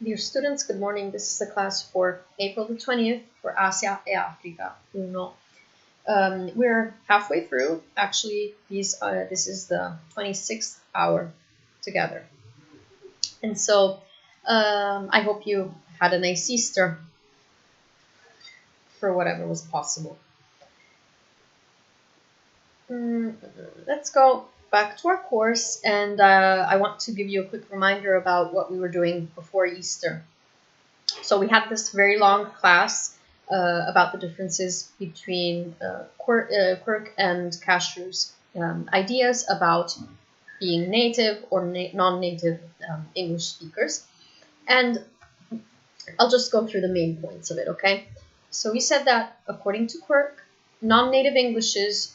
Dear students, good morning. This is the class for April the 20th for Asia e Africa 1. We're halfway through. Actually, this is the 26th hour together. And so I hope you had a nice Easter for whatever was possible. Let's go back to our course, and I want to give you a quick reminder about what we were doing before Easter. So we had this very long class about the differences between Quirk and Castreau's ideas about being native or non-native English speakers. And I'll just go through the main points of it, okay? So we said that according to Quirk, non-native Englishes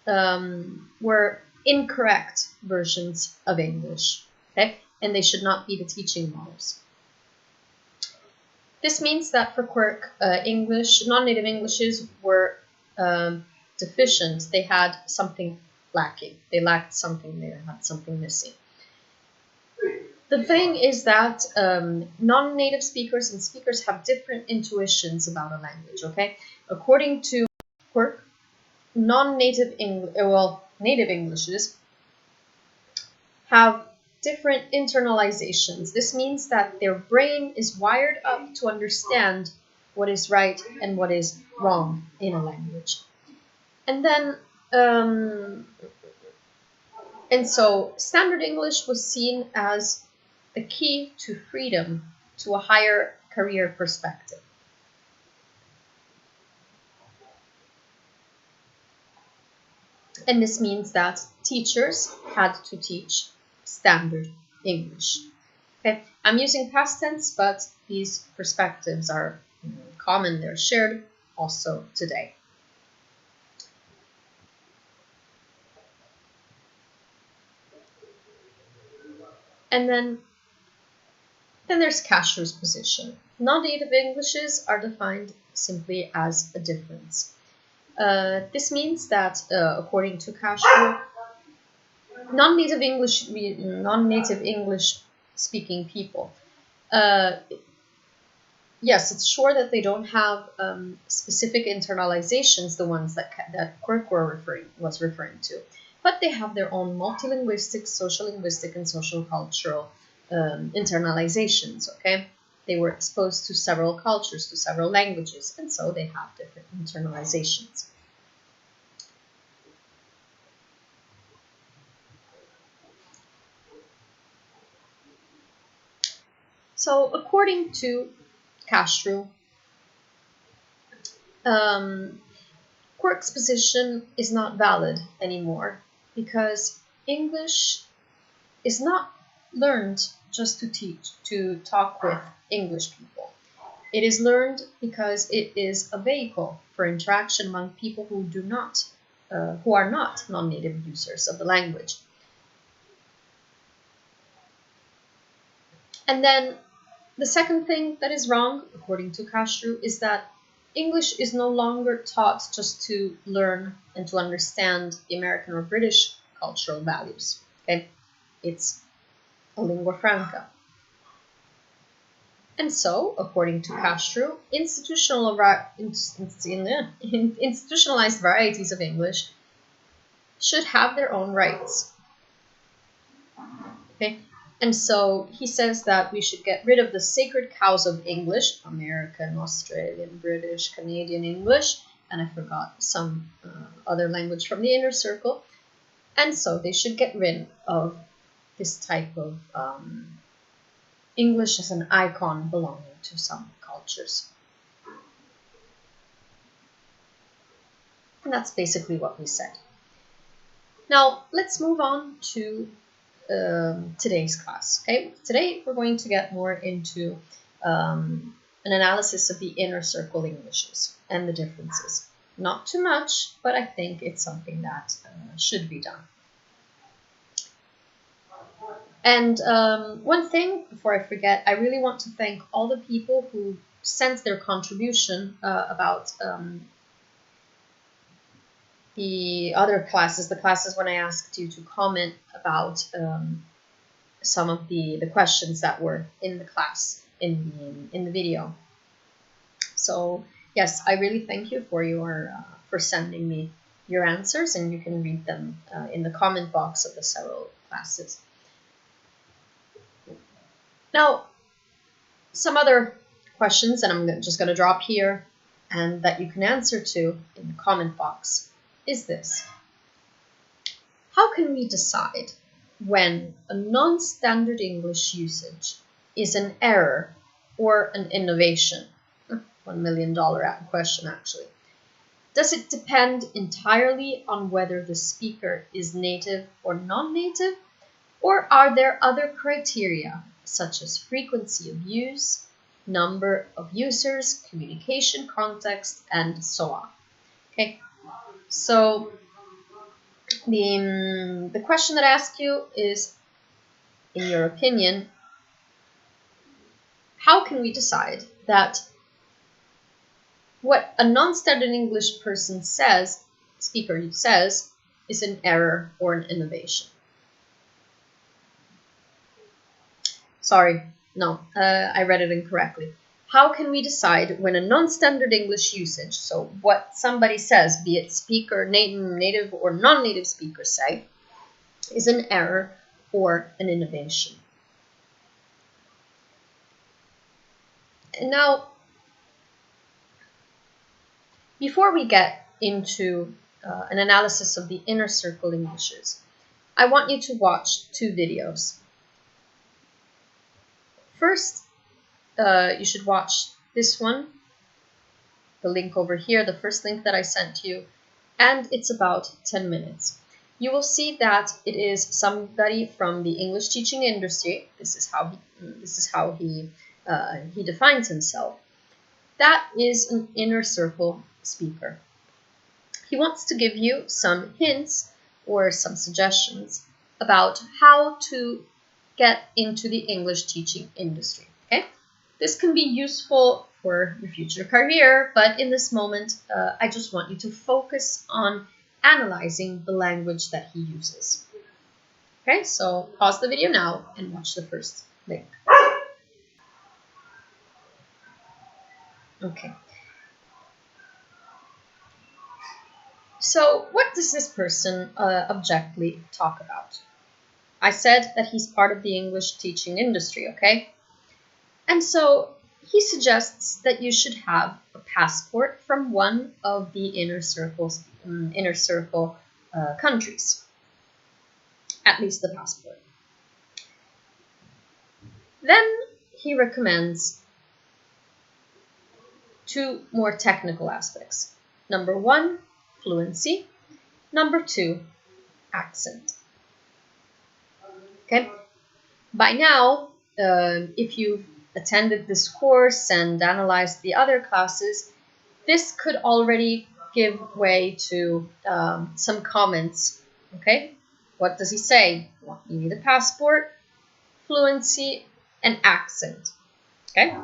were incorrect versions of English, okay? And they should not be the teaching models. This means that for Quirk, non-native Englishes were deficient. They had something lacking. They lacked something. They had something missing. The thing is that non-native speakers and speakers have different intuitions about a language, okay? According to Quirk, native Englishes have different internalizations. This means that their brain is wired up to understand what is right and what is wrong in a language. And then, and so standard English was seen as the key to freedom, to a higher career perspective. And this means that teachers had to teach standard English. Okay, I'm using past tense, but these perspectives are common. They're shared also today. And then there's Castreau's position. Non-native Englishes are defined simply as a difference. This means that, according to Castreau, non-native English speaking people, yes, it's sure that they don't have specific internalizations, the ones that Quirk was referring to, but they have their own multilinguistic, social linguistic, and social cultural internalizations. Okay, they were exposed to several cultures, to several languages, and so they have different internalizations. So, according to Castreau, Quirk's position is not valid anymore because English is not learned just to talk with English people. It is learned because it is a vehicle for interaction among people who are not non-native users of the language. And then the second thing that is wrong, according to Castreau, is that English is no longer taught just to learn and to understand the American or British cultural values. Okay, it's a lingua franca. And so, according to Castreau, institutionalized varieties of English should have their own rights. Okay. And so he says that we should get rid of the sacred cows of English, American, Australian, British, Canadian English, and I forgot some other language from the inner circle. And so they should get rid of this type of English as an icon belonging to some cultures. And that's basically what we said. Now, let's move on to today's class. Okay, today we're going to get more into an analysis of the inner circle Englishes and the differences. Not too much, but I think it's something that should be done. And one thing before I forget, I really want to thank all the people who sent their contribution about the other classes, the classes when I asked you to comment about some of the questions that were in the class in the video. So yes, I really thank you for your for sending me your answers, and you can read them in the comment box of the several classes. Now, some other questions that I'm just going to drop here and that you can answer to in the comment box is this. How can we decide when a non-standard English usage is an error or an innovation? $1 million question, actually. Does it depend entirely on whether the speaker is native or non-native, or are there other criteria such as frequency of use, number of users, communication context, and so on? Okay, so the question that I ask you is, in your opinion, how can we decide that what a non-standard English person says, speaker says, is an error or an innovation? Sorry, no, I read it incorrectly. How can we decide when a non-standard English usage, so what somebody says, be it speaker, native or non-native speakers say, is an error or an innovation? And now, before we get into an analysis of the inner circle Englishes, I want you to watch two videos. First, you should watch this one, the link over here, the first link that I sent you, and it's about 10 minutes. You will see that it is somebody from the English teaching industry. This is how he defines himself. That is an inner circle speaker. He wants to give you some hints or some suggestions about how to get into the English teaching industry. Okay, this can be useful for your future career, but in this moment, I just want you to focus on analyzing the language that he uses. Okay, so pause the video now and watch the first link. Okay. So what does this person objectively talk about? I said that he's part of the English teaching industry, okay? And so he suggests that you should have a passport from one of the inner circle countries, at least the passport. Then he recommends two more technical aspects. Number one, fluency. Number two, accent. Okay. By now, if you've attended this course and analyzed the other classes, this could already give way to some comments. Okay. What does he say? Well, you need a passport, fluency, and accent. Okay.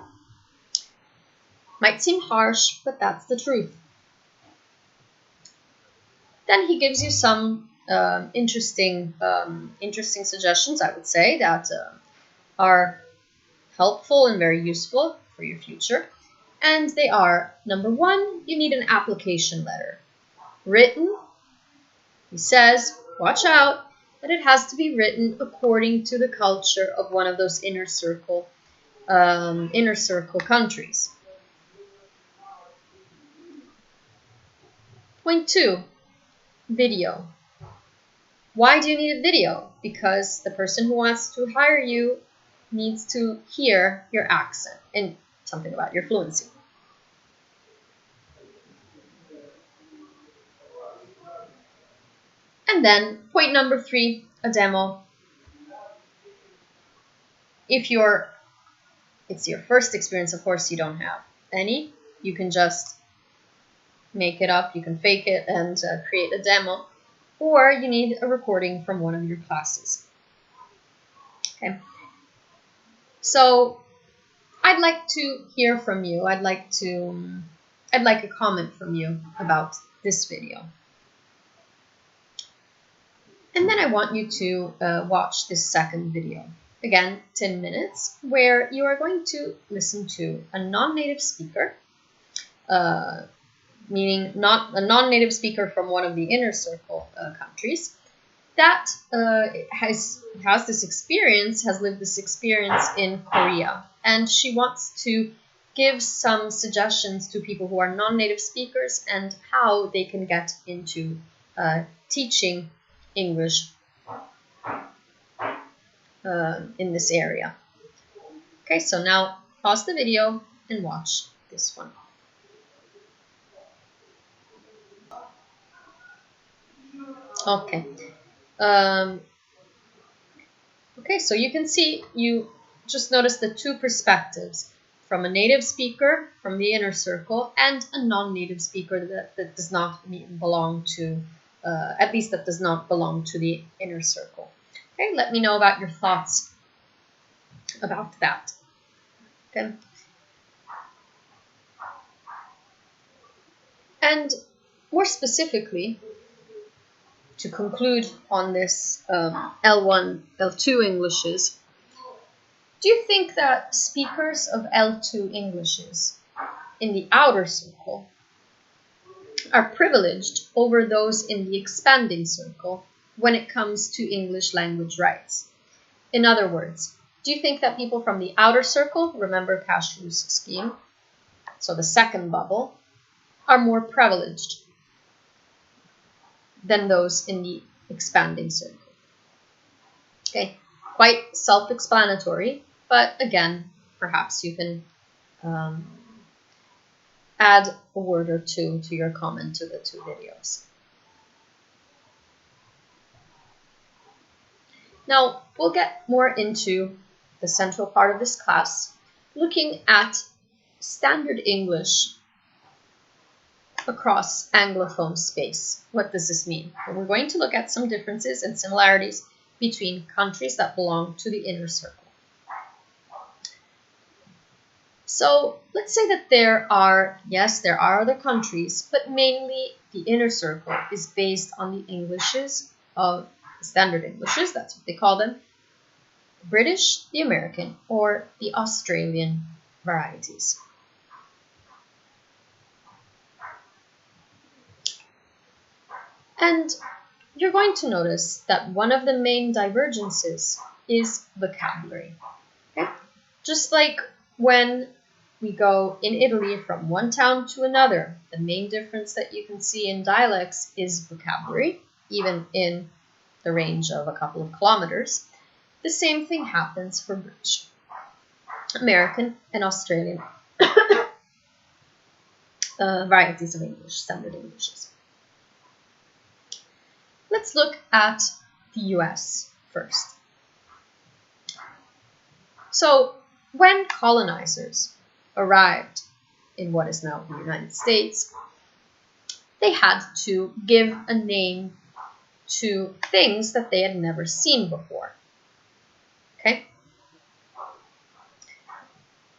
Might seem harsh, but that's the truth. Then he gives you some interesting suggestions, I would say, that are helpful and very useful for your future. And they are, number one, you need an application letter. Written, he says, watch out, that it has to be written according to the culture of one of those inner circle countries. Point two, video. Why do you need a video? Because the person who wants to hire you needs to hear your accent and something about your fluency. And then point number three, a demo. If it's your first experience, of course, you don't have any. You can just make it up, you can fake it and create a demo, or you need a recording from one of your classes. Okay. So I'd like to hear from you. I'd like a comment from you about this video. And then I want you to watch this second video. again 10 minutes, where you are going to listen to a non-native speaker, meaning not a non-native speaker from one of the inner circle countries, that has lived this experience in Korea, and she wants to give some suggestions to people who are non-native speakers and how they can get into teaching English in this area. Okay, so now pause the video and watch this one. Okay. Okay, so you can see, you just notice the two perspectives, from a native speaker from the inner circle and a non-native speaker that does not belong to, at least that does not belong to the inner circle. Okay, let me know about your thoughts about that. Okay. And more specifically, to conclude on this L1, L2 Englishes, do you think that speakers of L2 Englishes in the outer circle are privileged over those in the expanding circle when it comes to English language rights? In other words, do you think that people from the outer circle, remember Cashew's scheme, so the second bubble, are more privileged than those in the expanding circle? Okay, quite self-explanatory, but again, perhaps you can add a word or two to your comment to the two videos. Now, we'll get more into the central part of this class, looking at standard English across Anglophone space. What does this mean? Well, we're going to look at some differences and similarities between countries that belong to the inner circle. So let's say that there are other countries, but mainly the inner circle is based on the Englishes of standard Englishes, that's what they call them, British, the American, or the Australian varieties. And you're going to notice that one of the main divergences is vocabulary. Okay? Just like when we go in Italy from one town to another, the main difference that you can see in dialects is vocabulary, even in the range of a couple of kilometers. The same thing happens for British, American, and Australian varieties of English, standard Englishes. Let's look at the US first. So, when colonizers arrived in what is now the United States, they had to give a name to things that they had never seen before. Okay?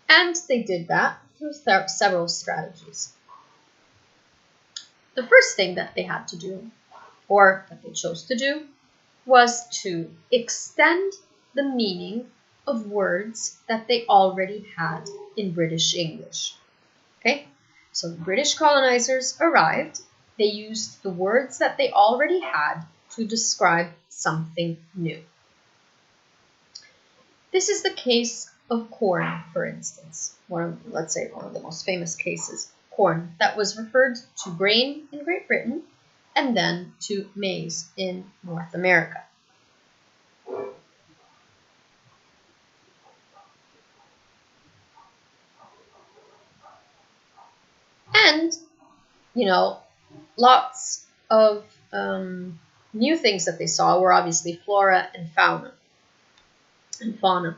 And they did that through several strategies. The first thing that they had to do, or that they chose to do, was to extend the meaning of words that they already had in British English. Okay? So the British colonizers arrived, they used the words that they already had to describe something new. This is the case of corn, for instance. Let's say one of the most famous cases, corn, that was referred to grain in Great Britain and then to maize in North America. And, lots of new things that they saw were obviously flora and fauna.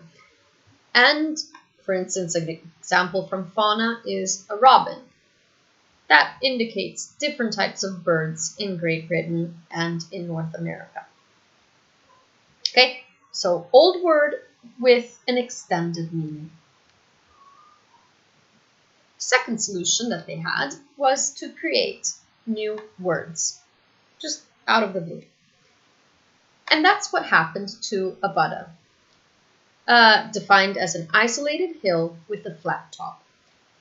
And, for instance, an example from fauna is a robin. That indicates different types of birds in Great Britain and in North America. Okay, so old word with an extended meaning. Second solution that they had was to create new words, just out of the blue. And that's what happened to Abada. defined as an isolated hill with a flat top.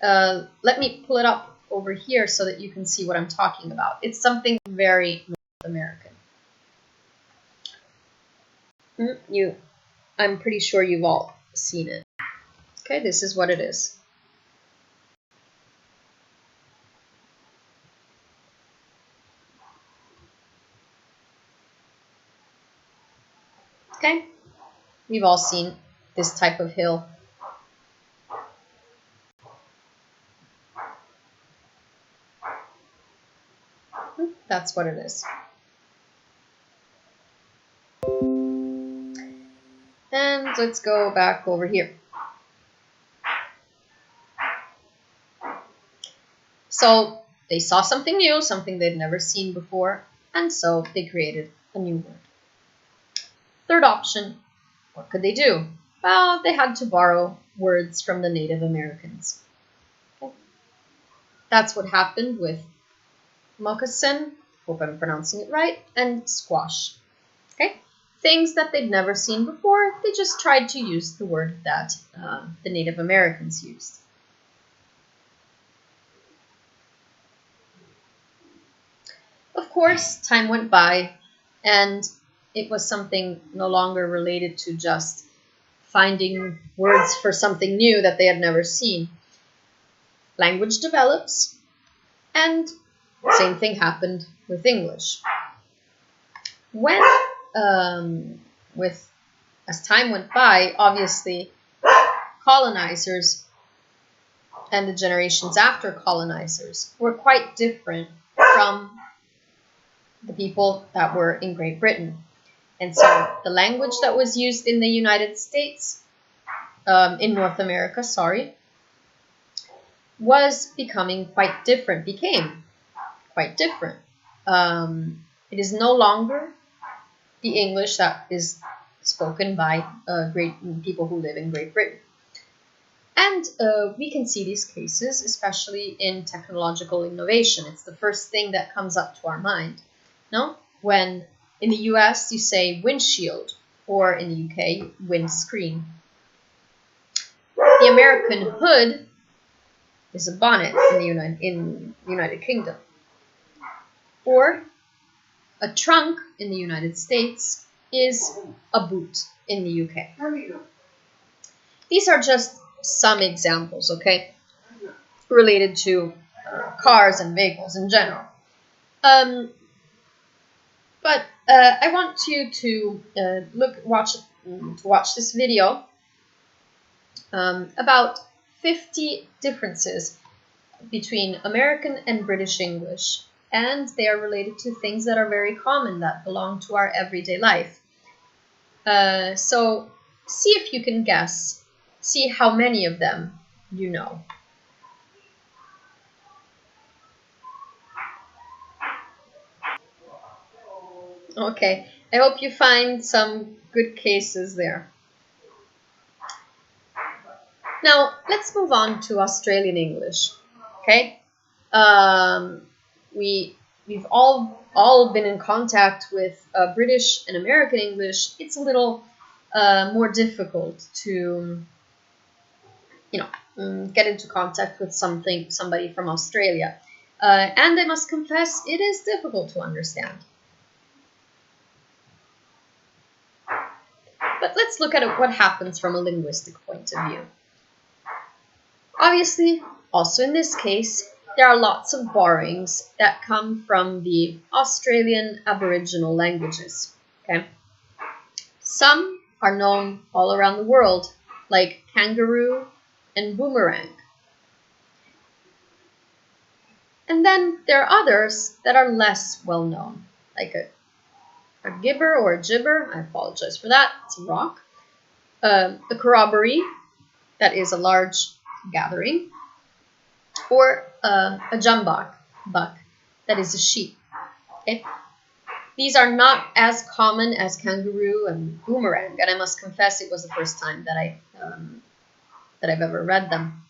Let me pull it up over here so that you can see what I'm talking about. It's something very North American. I'm pretty sure you've all seen it. Okay, this is what it is. Okay, we've all seen this type of hill. That's what it is. And let's go back over here. So they saw something new, something they'd never seen before, and so they created a new word. Third option, what could they do? Well, they had to borrow words from the Native Americans. Okay. That's what happened with moccasin, hope I'm pronouncing it right, and squash. Okay, things that they'd never seen before, they just tried to use the word that the Native Americans used. Of course, time went by, and it was something no longer related to just finding words for something new that they had never seen. Language develops, and same thing happened with English. When, as time went by, obviously, colonizers and the generations after colonizers were quite different from the people that were in Great Britain. And so the language that was used in the United States, in North America, was becoming quite different, became quite different. It is no longer the English that is spoken by people who live in Great Britain. And we can see these cases, especially in technological innovation. It's the first thing that comes up to our mind. No? When in the US you say windshield, or in the UK, windscreen. The American hood is a bonnet in the United Kingdom. Or a trunk in the United States is a boot in the UK. These are just some examples, okay, related to cars and vehicles in general. But I want you to watch this video about 50 differences between American and British English, and they are related to things that are very common, that belong to our everyday life. So see if you can guess. See how many of them you know. Okay, I hope you find some good cases there. Now, let's move on to Australian English. Okay, we've all been in contact with British and American English. It's a little more difficult to, get into contact with somebody from Australia, and I must confess, it is difficult to understand. But let's look at what happens from a linguistic point of view. Obviously, also in this case, there are lots of borrowings that come from the Australian Aboriginal languages. Okay, some are known all around the world, like kangaroo and boomerang. And then there are others that are less well known, like a gibber or a gibber. I apologize for that. It's a rock. A corroboree, that is a large gathering, or a jumbuck, that is a sheep. Okay? These are not as common as kangaroo and boomerang, and I must confess it was the first time that I've ever read them.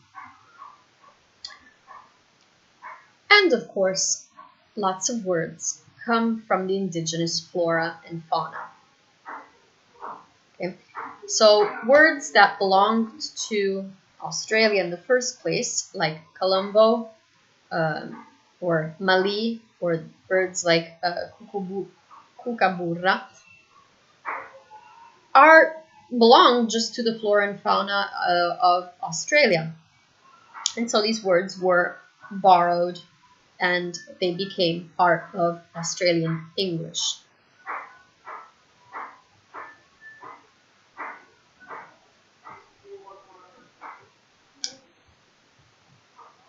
And of course, lots of words come from the indigenous flora and fauna. Okay? So words that belonged to Australia in the first place, like Colombo, or Mali, or birds like kookaburra, belong just to the flora and fauna of Australia. And so these words were borrowed and they became part of Australian English.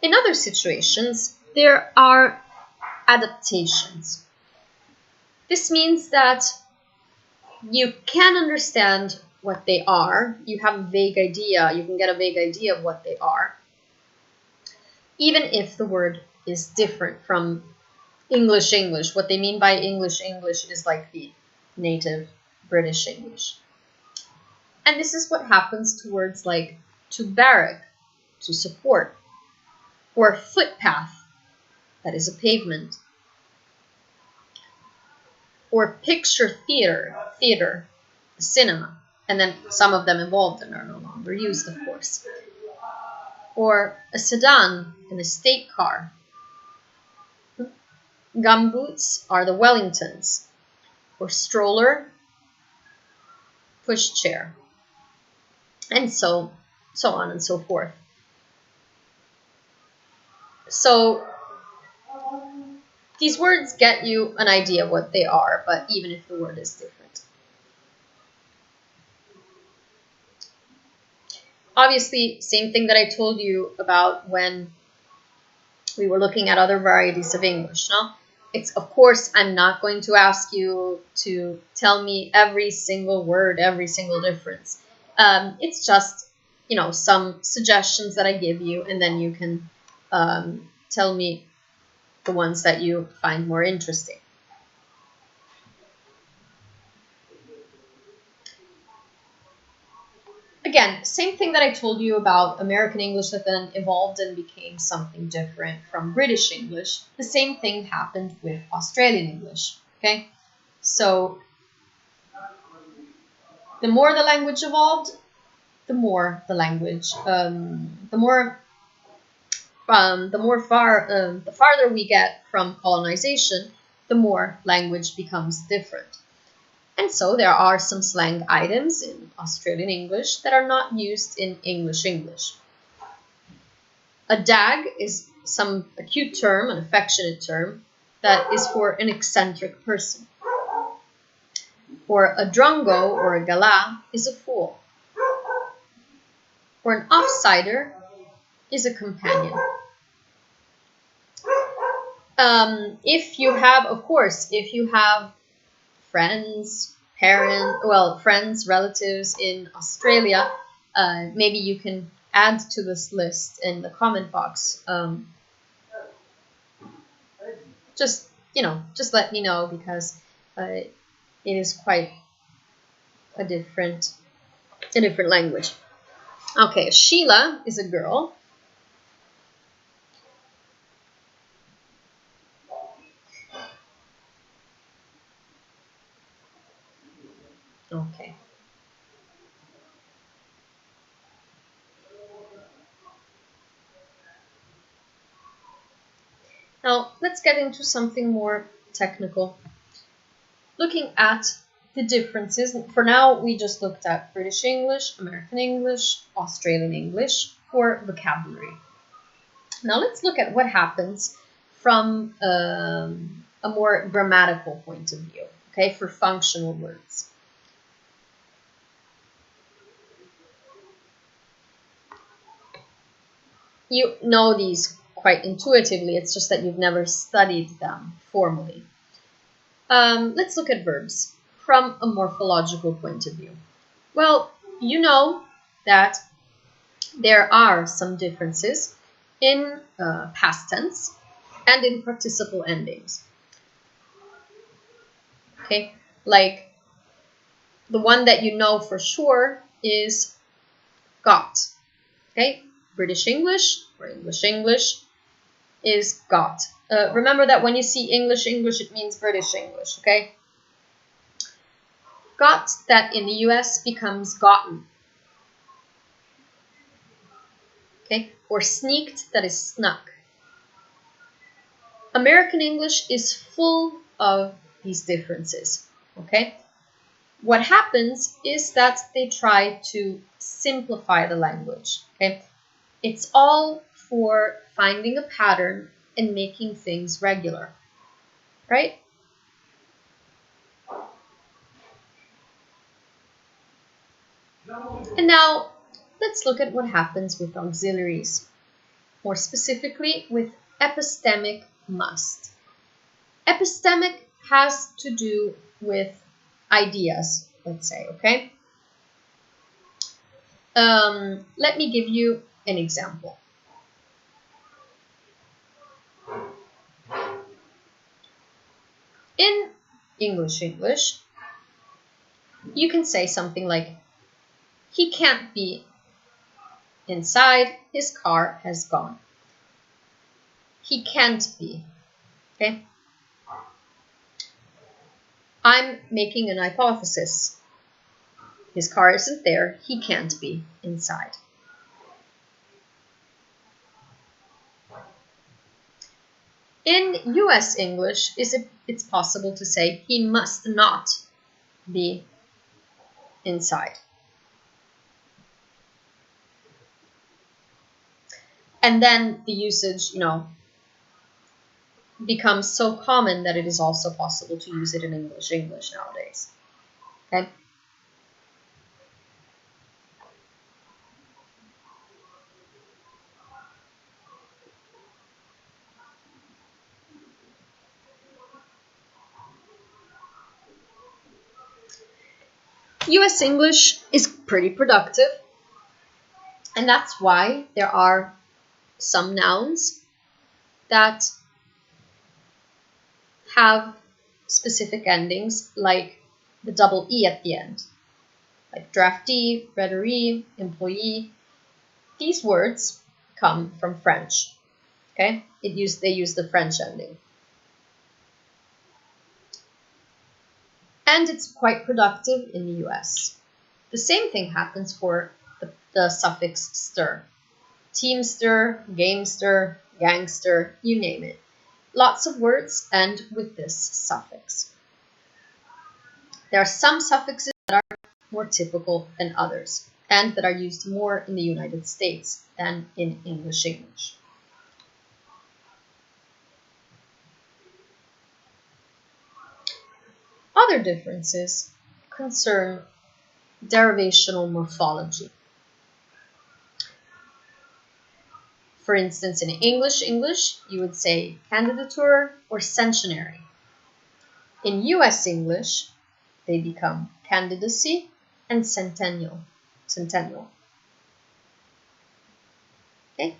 In other situations, there are adaptations. This means that you can understand what they are. You have a vague idea. You can get a vague idea of what they are, even if the word is different from English English. What they mean by English English is like the native British English. And this is what happens to words like to barrack, to support, or footpath, that is a pavement, or picture theater, cinema, and then some of them evolved and are no longer used, of course. Or a sedan, an estate car. Gumboots are the Wellingtons, or stroller, pushchair, and so on and so forth. So these words get you an idea of what they are, but even if the word is different. Obviously, same thing that I told you about when we were looking at other varieties of English, no? It's, of course, I'm not going to ask you to tell me every single word, every single difference. It's just, some suggestions that I give you, and then you can tell me the ones that you find more interesting. Again, same thing that I told you about American English that then evolved and became something different from British English. The same thing happened with Australian English, okay? So the more the language evolved, the more the language, the farther we get from colonization, the more language becomes different. And so there are some slang items in Australian English that are not used in English English. A dag is some cute term, an affectionate term, that is for an eccentric person. Or a drongo or a gala is a fool. Or an offsider is a companion. If you have friends, relatives in Australia, maybe you can add to this list in the comment box. Just let me know, because it is quite a different language. Okay, Sheila is a girl. Okay. Now, let's get into something more technical. Looking at the differences. For now, we just looked at British English, American English, Australian English for vocabulary. Now, let's look at what happens from a more grammatical point of view, okay, for functional words. You know these quite intuitively, it's just that you've never studied them formally. Let's look at verbs from a morphological point of view. Well, you know that there are some differences in past tense and in participle endings. Okay, like the one that you know for sure is got. Okay, British English or English English is got. Remember that when you see English English, it means British English, okay? Got that in the US becomes gotten. Okay? Or sneaked, that is snuck. American English is full of these differences. Okay? What happens is that they try to simplify the language. Okay? It's all for finding a pattern and making things regular. Right? And now let's look at what happens with auxiliaries, more specifically with epistemic must. Epistemic has to do with ideas, let's say, okay? Let me give you an example. In English, you can say something like, he can't be inside, his car has gone. He can't be, okay? I'm making an hypothesis. His car isn't there, he can't be inside. In US English, it's possible to say he must not be inside. And then the usage, becomes so common that it is also possible to use it in English nowadays. Okay? US English is pretty productive, and that's why there are some nouns that have specific endings, like the double E at the end, like draftee, readeree, employee. These words come from French. Okay, they use the French ending, and it's quite productive in the US. The same thing happens for the suffix ster. Teamster, gamester, gangster, you name it. Lots of words end with this suffix. There are some suffixes that are more typical than others, and that are used more in the United States than in English. Other differences concern derivational morphology. For instance, in English, you would say candidature or centenary. In US English, they become candidacy and centennial. Okay?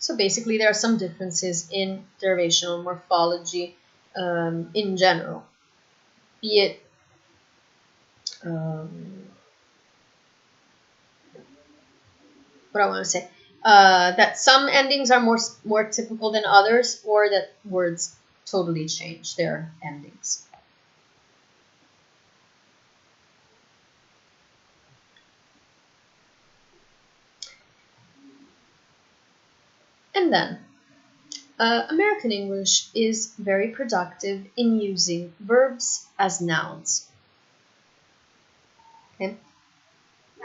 So basically, there are some differences in derivational morphology in general. Be it what I want to say, that some endings are more typical than others, or that words totally change their endings. And then, American English is very productive in using verbs as nouns. Okay?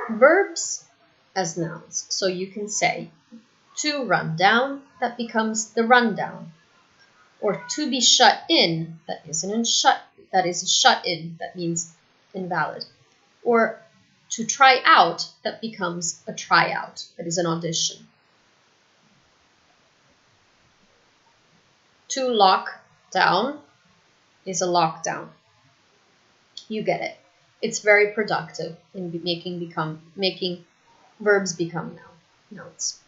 Verbs as nouns. So you can say, to run down, that becomes the rundown. Or to be shut in, that is a shut in, that means invalid. Or to try out, that becomes a tryout, that is an audition. To lock down is a lockdown. You get it. It's very productive in making verbs become nouns.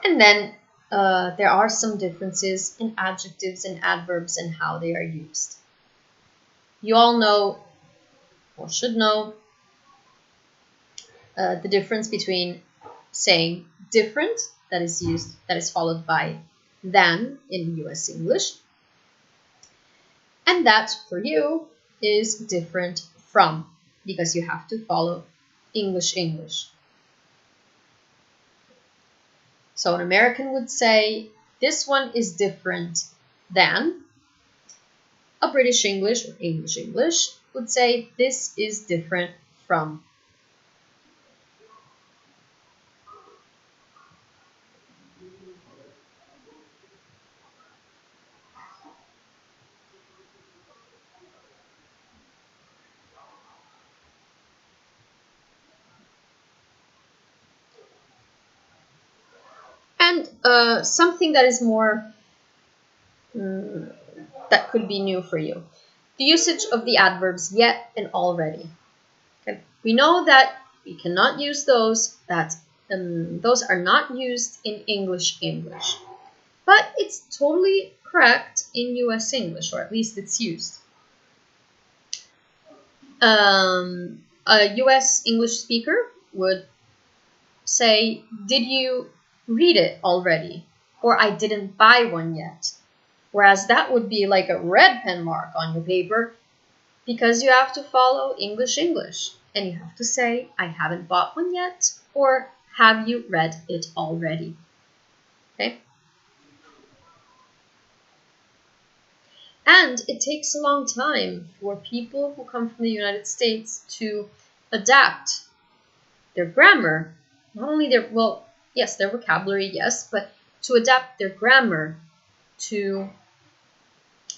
And then there are some differences in adjectives and adverbs and how they are used. You all know, or should know, the difference between saying different, that is followed by than in US English, And that, for you, is different from, because you have to follow English. So an American would say, this one is different than. A British English or English would say, this is different from. And something that is more, that could be new for you. The usage of the adverbs yet and already. Okay. We know that we cannot use those, that those are not used in English. But it's totally correct in US English, or at least it's used. A US English speaker would say, did you read it already? Or I didn't buy one yet. Whereas that would be like a red pen mark on your paper, because you have to follow English. And you have to say, I haven't bought one yet, or have you read it already? Okay? And it takes a long time for people who come from the United States to adapt their grammar, not only their, well, yes, their vocabulary, yes, but to adapt their grammar to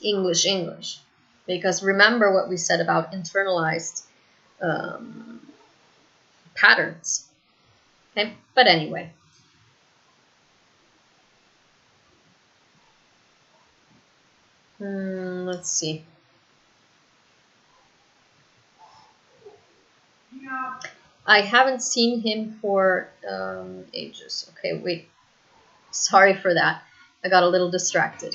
English. Because remember what we said about internalized patterns. Okay, but anyway. Let's see. I haven't seen him for ages. Okay, wait. Sorry for that. I got a little distracted.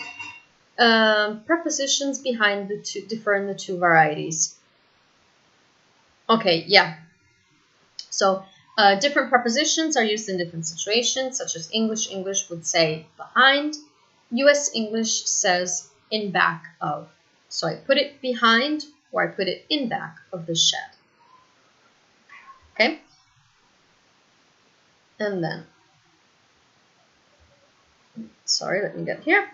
Prepositions behind the two differ in the two varieties. Okay, yeah. So different prepositions are used in different situations, such as English would say behind. US English says in back of. So I put it behind, or I put it in back of the shed. Okay? And then, sorry, let me get here.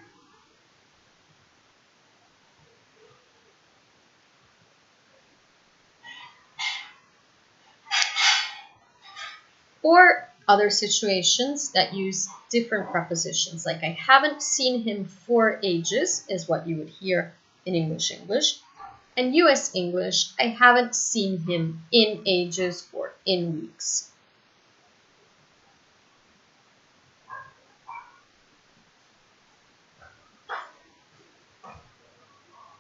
Or other situations that use different prepositions, like I haven't seen him for ages, is what you would hear in English. And US English, I haven't seen him in ages or in weeks.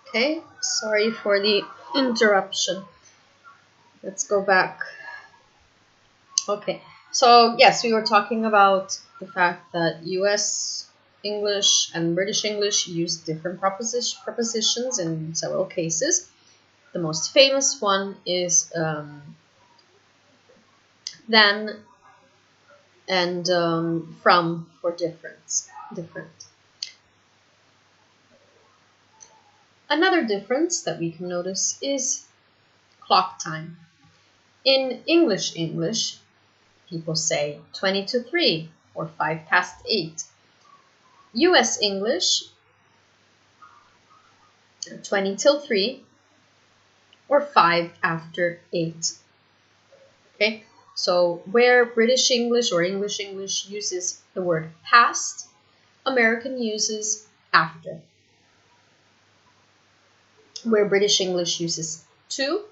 Okay, sorry for the interruption. Let's go back. Okay, so yes, we were talking about the fact that US English and British English use different prepositions in several cases. The most famous one is than and from for different. Another difference that we can notice is clock time. In English, people say 20 to 3 or 5 past 8. US English, 20 till 3 or 5 after 8. Okay, so where British English or English uses the word past, American uses after. Where British English uses to,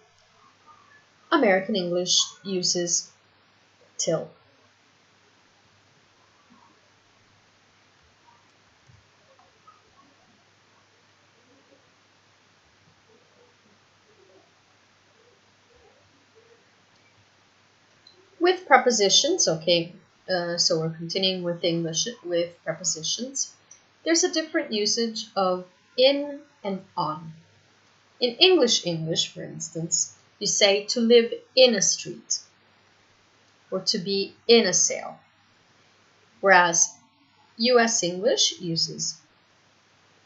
American English uses till. With prepositions, okay, so we're continuing with English with prepositions. There's a different usage of in and on. In English, for instance, you say to live in a street or to be in a sale. Whereas US English uses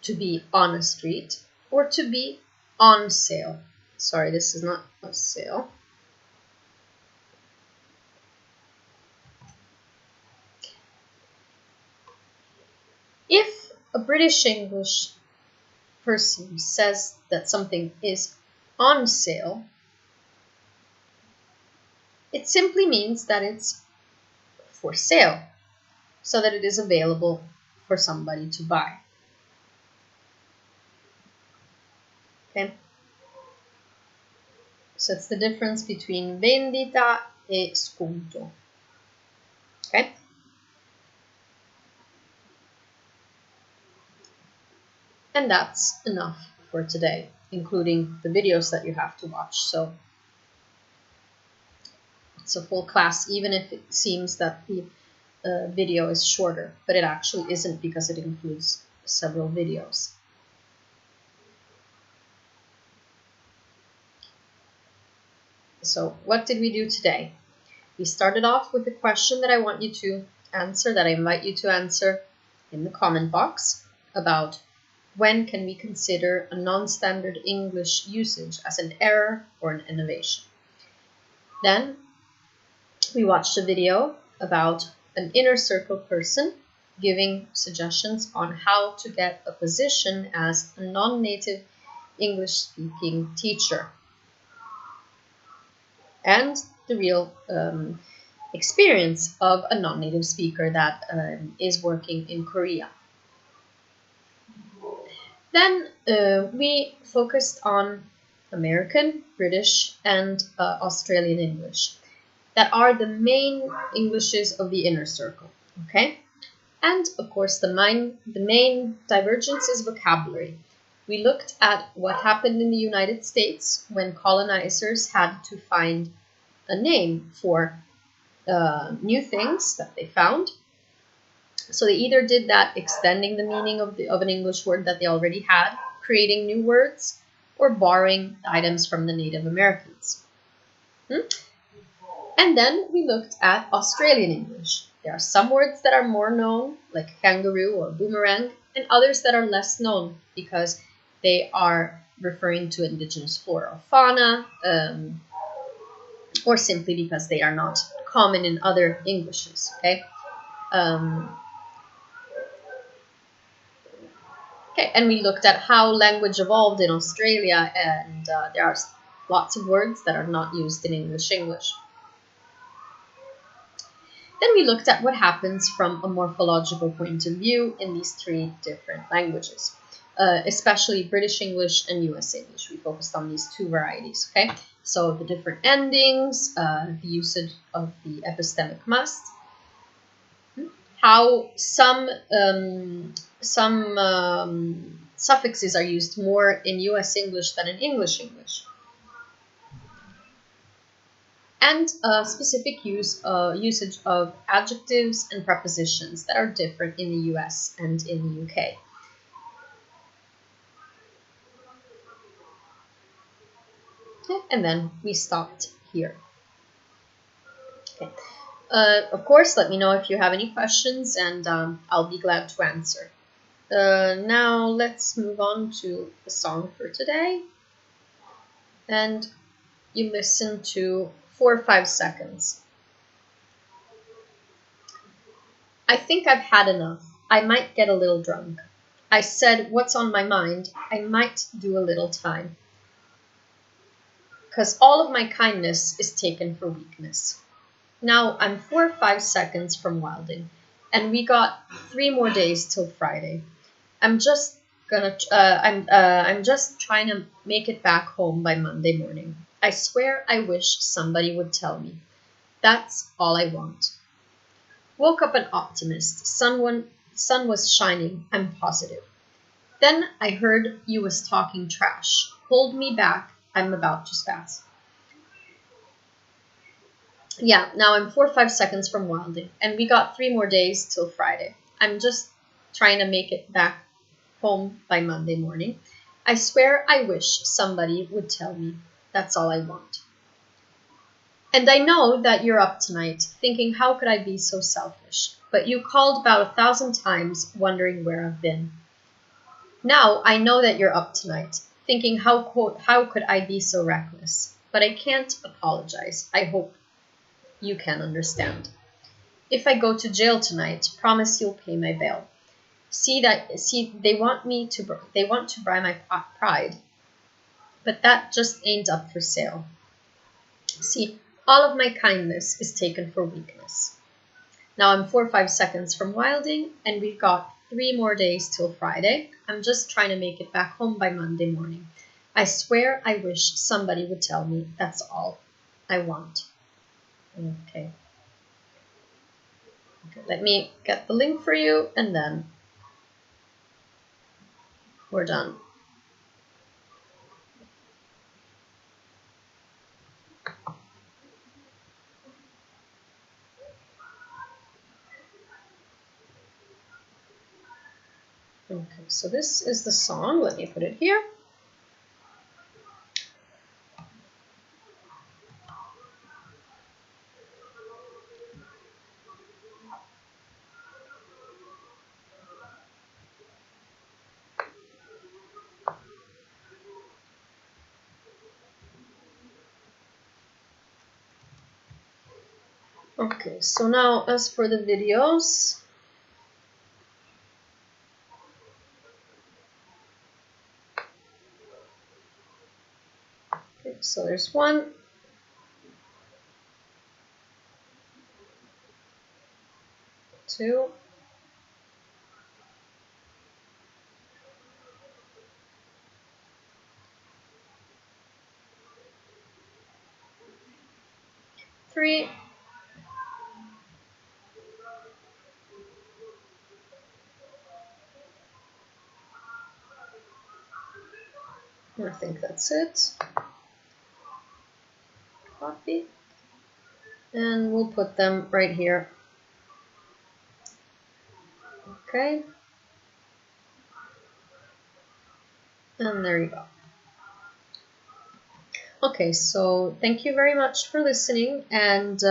to be on a street or to be on sale. Sorry, this is not a sale. If a British English person says that something is on sale, it simply means that it's for sale, so that it is available for somebody to buy. Okay? So it's the difference between vendita e sconto. Okay? And that's enough for today, including the videos that you have to watch. So it's a full class, even if it seems that the video is shorter, but it actually isn't, because it includes several videos. So what did we do today? We started off with a question that I want you to answer, that I invite you to answer in the comment box, about when can we consider a non-standard English usage as an error or an innovation. Then we watched a video about an inner circle person giving suggestions on how to get a position as a non-native English-speaking teacher, and the real experience of a non-native speaker that is working in Korea. Then we focused on American, British, and Australian English, that are the main Englishes of the inner circle, okay? And of course, the main divergence is vocabulary. We looked at what happened in the United States when colonizers had to find a name for new things that they found. So they either did that extending the meaning of an English word that they already had, creating new words, or borrowing items from the Native Americans. And then we looked at Australian English. There are some words that are more known, like kangaroo or boomerang, and others that are less known because they are referring to indigenous flora or fauna, or simply because they are not common in other Englishes, okay? Okay, and we looked at how language evolved in Australia, and there are lots of words that are not used in English. Then we looked at what happens from a morphological point of view in these three different languages, especially British English and US English. We focused on these two varieties, okay? So the different endings, the usage of the epistemic must, how some suffixes are used more in US English than in English English, and specific usage of adjectives and prepositions that are different in the US and in the UK. Okay, and then we stopped here. Okay. Of course, let me know if you have any questions, and I'll be glad to answer. Now let's move on to the song for today. And you listen to 4 or 5 seconds. I think I've had enough. I might get a little drunk. I said what's on my mind. I might do a little time. 'Cause all of my kindness is taken for weakness. Now I'm 4 or 5 seconds from wilding, and we got 3 more days till Friday. I'm just trying to make it back home by Monday morning. I swear I wish somebody would tell me. That's all I want. Woke up an optimist. Sun was shining, I'm positive. Then I heard you was talking trash. Hold me back, I'm about to spaz. Yeah, now I'm 4 or 5 seconds from wilding, and we got 3 more days till Friday. I'm just trying to make it back home by Monday morning. I swear I wish somebody would tell me. That's all I want. And I know that you're up tonight, thinking how could I be so selfish? But you called about 1,000 times, wondering where I've been. Now I know that you're up tonight, thinking how could I be so reckless? But I can't apologize. I hope you can understand. If I go to jail tonight, promise you'll pay my bail. See, they want to buy my pride, but that just ain't up for sale. See, all of my kindness is taken for weakness. Now I'm 4 or 5 seconds from wilding, and we've got 3 more days till Friday. I'm just trying to make it back home by Monday morning. I swear I wish somebody would tell me that's all I want. Okay. Let me get the link for you, and then we're done. Okay, so this is the song. Let me put it here. Okay, so now as for the videos, okay, so there's 1, 2, 3, 4. I think that's it. Copy, and we'll put them right here. Okay, and there you go. Okay, so thank you very much for listening, and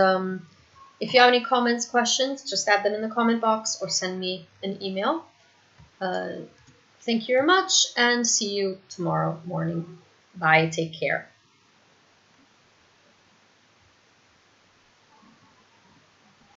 if you have any comments, questions, just add them in the comment box or send me an email. Thank you very much, and see you tomorrow morning. Bye, take care.